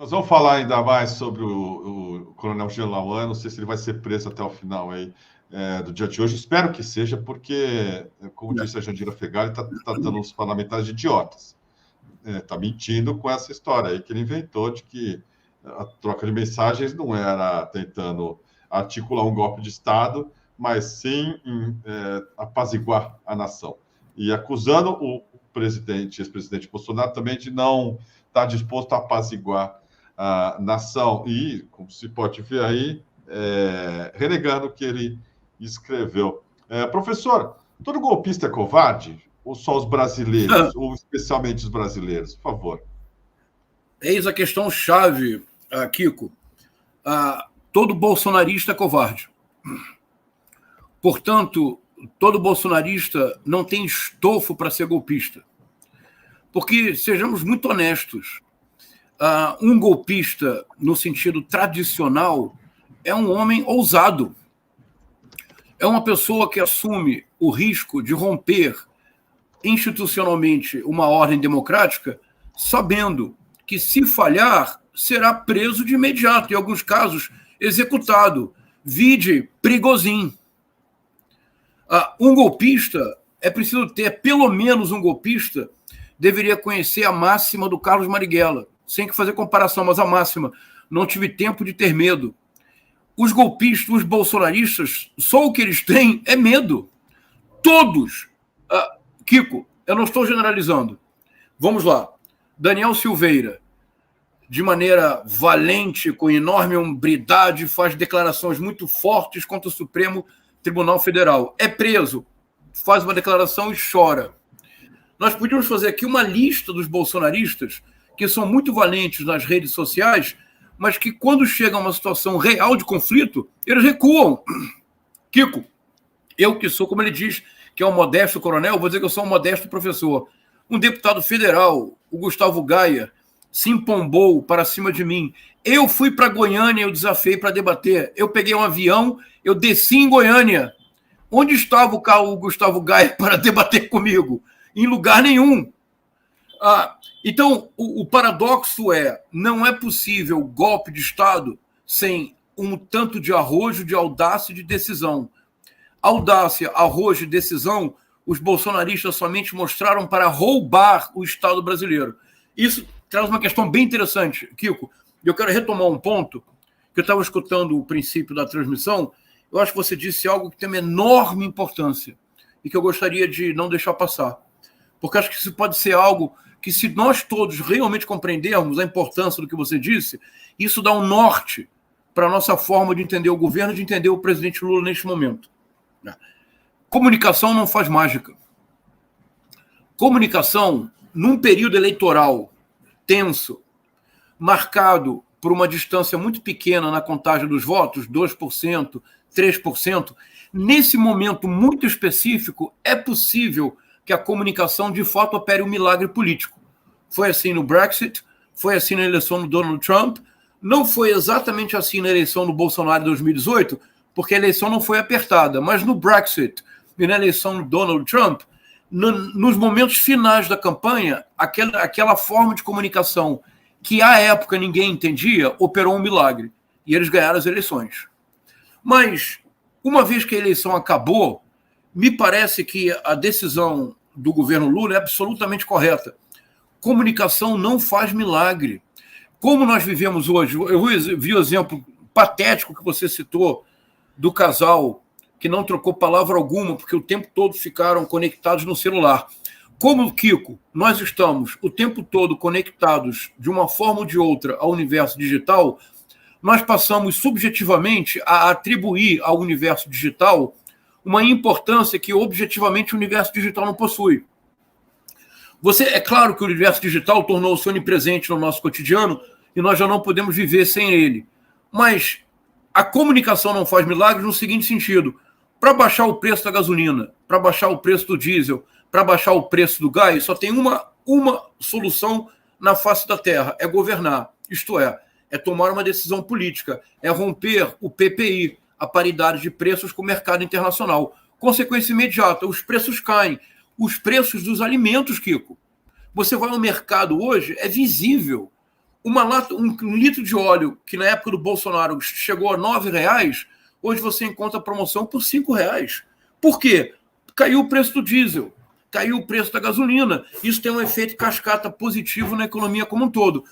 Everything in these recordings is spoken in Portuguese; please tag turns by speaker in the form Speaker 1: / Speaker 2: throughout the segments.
Speaker 1: Nós vamos falar ainda mais sobre o Coronel Gelauan. Não sei se ele vai ser preso até o final aí, do dia de hoje. Espero que seja, porque, como disse a Jandira Fegali, está dando uns parlamentares de idiotas. Está mentindo com essa história aí que ele inventou de que a troca de mensagens não era tentando articular um golpe de Estado, mas sim apaziguar a nação. E acusando o ex-presidente Bolsonaro também de não estar disposto a apaziguar a nação. E, como se pode ver aí, renegando o que ele escreveu. Professor, todo golpista é covarde? Ou só os brasileiros, ou especialmente os brasileiros? Por favor.
Speaker 2: Eis a questão-chave, Kiko. Todo bolsonarista é covarde. Portanto, todo bolsonarista não tem estofo para ser golpista. Porque, sejamos muito honestos, um golpista, no sentido tradicional, é um homem ousado. É uma pessoa que assume o risco de romper institucionalmente uma ordem democrática, sabendo que, se falhar, será preso de imediato, em alguns casos, executado. Vide Prigozhin. Um golpista, é preciso ter, pelo menos um golpista, deveria conhecer a máxima do Carlos Marighella, sem que fazer comparação, mas a máxima: não tive tempo de ter medo. Os golpistas, os bolsonaristas, só o que eles têm é medo. Todos. Kiko, eu não estou generalizando. Vamos lá. Daniel Silveira, de maneira valente, com enorme hombridade, faz declarações muito fortes contra o Supremo Tribunal Federal. É preso, faz uma declaração e chora. Nós podíamos fazer aqui uma lista dos bolsonaristas que são muito valentes nas redes sociais, mas que, quando chega a uma situação real de conflito, eles recuam. Kiko, eu que sou, como ele diz, que é um modesto coronel, vou dizer que eu sou um modesto professor. Um deputado federal, o Gustavo Gaia, se empombou para cima de mim. Eu fui para Goiânia, eu desafiei para debater. Eu peguei um avião, eu desci em Goiânia. Onde estava o Gustavo Gaia para debater comigo? Em lugar nenhum. Então, o paradoxo não é possível golpe de Estado sem um tanto de arrojo, de audácia e de decisão. Audácia, arrojo e decisão, os bolsonaristas somente mostraram para roubar o Estado brasileiro. Isso traz uma questão bem interessante, Kiko. Eu quero retomar um ponto, que eu estava escutando o princípio da transmissão. Eu acho que você disse algo que tem uma enorme importância e que eu gostaria de não deixar passar. Porque acho que isso pode ser algo que, se nós todos realmente compreendermos a importância do que você disse, isso dá um norte para a nossa forma de entender o governo, de entender o presidente Lula neste momento. Comunicação não faz mágica. Comunicação, num período eleitoral tenso, marcado por uma distância muito pequena na contagem dos votos, 2%, 3%, nesse momento muito específico, é possível que a comunicação de fato opere um milagre político. Foi assim no Brexit, foi assim na eleição do Donald Trump, não foi exatamente assim na eleição do Bolsonaro em 2018, porque a eleição não foi apertada, mas no Brexit e na eleição do Donald Trump, nos momentos finais da campanha, aquela forma de comunicação que à época ninguém entendia, operou um milagre, e eles ganharam as eleições. Mas, uma vez que a eleição acabou, me parece que a decisão do governo Lula é absolutamente correta. Comunicação não faz milagre. Como nós vivemos hoje, eu vi o exemplo patético que você citou do casal que não trocou palavra alguma, porque o tempo todo ficaram conectados no celular. Como, Kiko, nós estamos o tempo todo conectados de uma forma ou de outra ao universo digital, nós passamos subjetivamente a atribuir ao universo digital uma importância que objetivamente o universo digital não possui. É claro que o universo digital tornou-se onipresente no nosso cotidiano e nós já não podemos viver sem ele. Mas a comunicação não faz milagres no seguinte sentido: para baixar o preço da gasolina, para baixar o preço do diesel, para baixar o preço do gás, só tem uma solução na face da terra: é governar. Isto é tomar uma decisão política, é romper o PPI, a paridade de preços com o mercado internacional. Consequência imediata, os preços caem. Os preços dos alimentos, Kiko. Você vai ao mercado hoje, é visível um litro de óleo, que na época do Bolsonaro chegou a R$9, hoje você encontra promoção por R$5. Por quê? Caiu o preço do diesel, caiu o preço da gasolina. Isso tem um efeito cascata positivo na economia como um todo.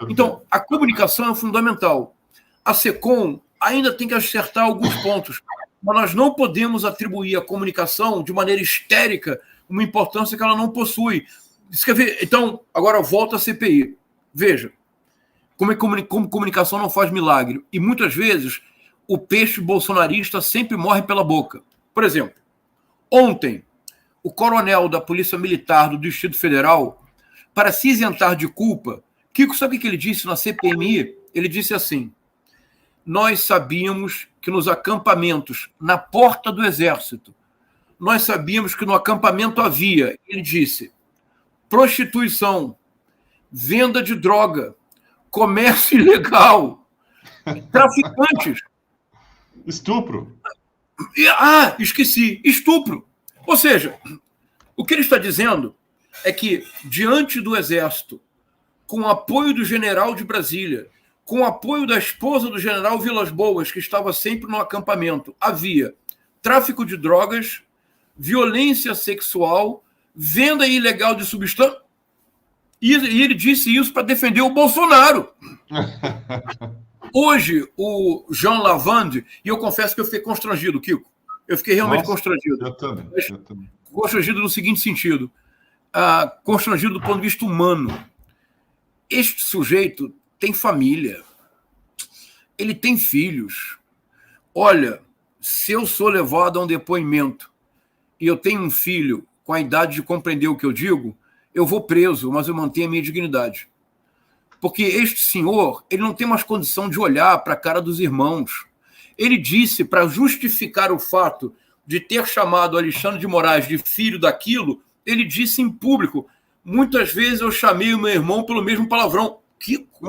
Speaker 2: Então, a comunicação é fundamental. A SECOM ainda tem que acertar alguns pontos, mas nós não podemos atribuir à comunicação, de maneira histérica, uma importância que ela não possui. Então, agora volta à CPI. Veja, como comunicação não faz milagre. E muitas vezes o peixe bolsonarista sempre morre pela boca. Por exemplo, ontem, o coronel da Polícia Militar do Distrito Federal, para se isentar de culpa, Kiko, sabe o que ele disse na CPMI? Ele disse assim: nós sabíamos que nos acampamentos, na porta do Exército, nós sabíamos que no acampamento havia, ele disse, prostituição, venda de droga, comércio ilegal, traficantes.
Speaker 1: Estupro.
Speaker 2: Esqueci, estupro. Ou seja, o que ele está dizendo é que, diante do Exército, com o apoio do general de Brasília, com o apoio da esposa do general Vilas Boas, que estava sempre no acampamento, havia tráfico de drogas, violência sexual, venda ilegal de substância. E ele disse isso para defender o Bolsonaro. Hoje, o Jean Lavande, e eu confesso que eu fiquei constrangido, Kiko. Eu fiquei realmente constrangido.
Speaker 1: Eu também.
Speaker 2: Constrangido no seguinte sentido. Constrangido do ponto de vista humano. Este sujeito tem família. Ele tem filhos. Olha, se eu sou levado a um depoimento e eu tenho um filho com a idade de compreender o que eu digo, eu vou preso, mas eu mantenho a minha dignidade. Porque este senhor, ele não tem mais condição de olhar para a cara dos irmãos. Ele disse, para justificar o fato de ter chamado Alexandre de Moraes de filho daquilo, ele disse em público, muitas vezes eu chamei o meu irmão pelo mesmo palavrão. Kiko?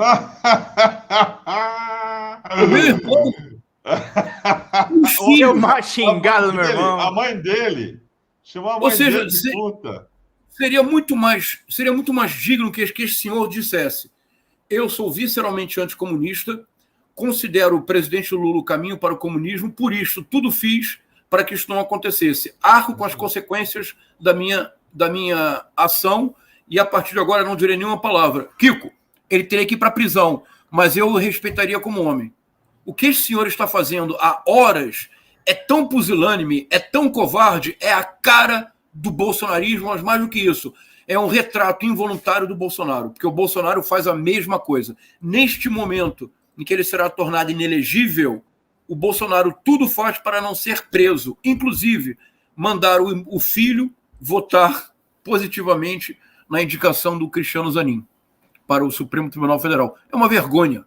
Speaker 2: O meu irmão?
Speaker 3: Deu uma xingada no meu irmão.
Speaker 1: A mãe dele. Chamou a mãe dele de puta.
Speaker 2: Seria muito mais digno que esse senhor dissesse: eu sou visceralmente anticomunista, considero o presidente Lula o caminho para o comunismo, por isso tudo fiz para que isso não acontecesse. Arco com as consequências da minha ação e a partir de agora não direi nenhuma palavra. Kiko, ele teria que ir para a prisão, mas eu o respeitaria como homem. O que esse senhor está fazendo há horas é tão pusilânime, é tão covarde, é a cara do bolsonarismo, mas mais do que isso, é um retrato involuntário do Bolsonaro, porque o Bolsonaro faz a mesma coisa. Neste momento em que ele será tornado inelegível, o Bolsonaro tudo faz para não ser preso, inclusive mandar o filho votar positivamente na indicação do Cristiano Zanin para o Supremo Tribunal Federal. É uma vergonha.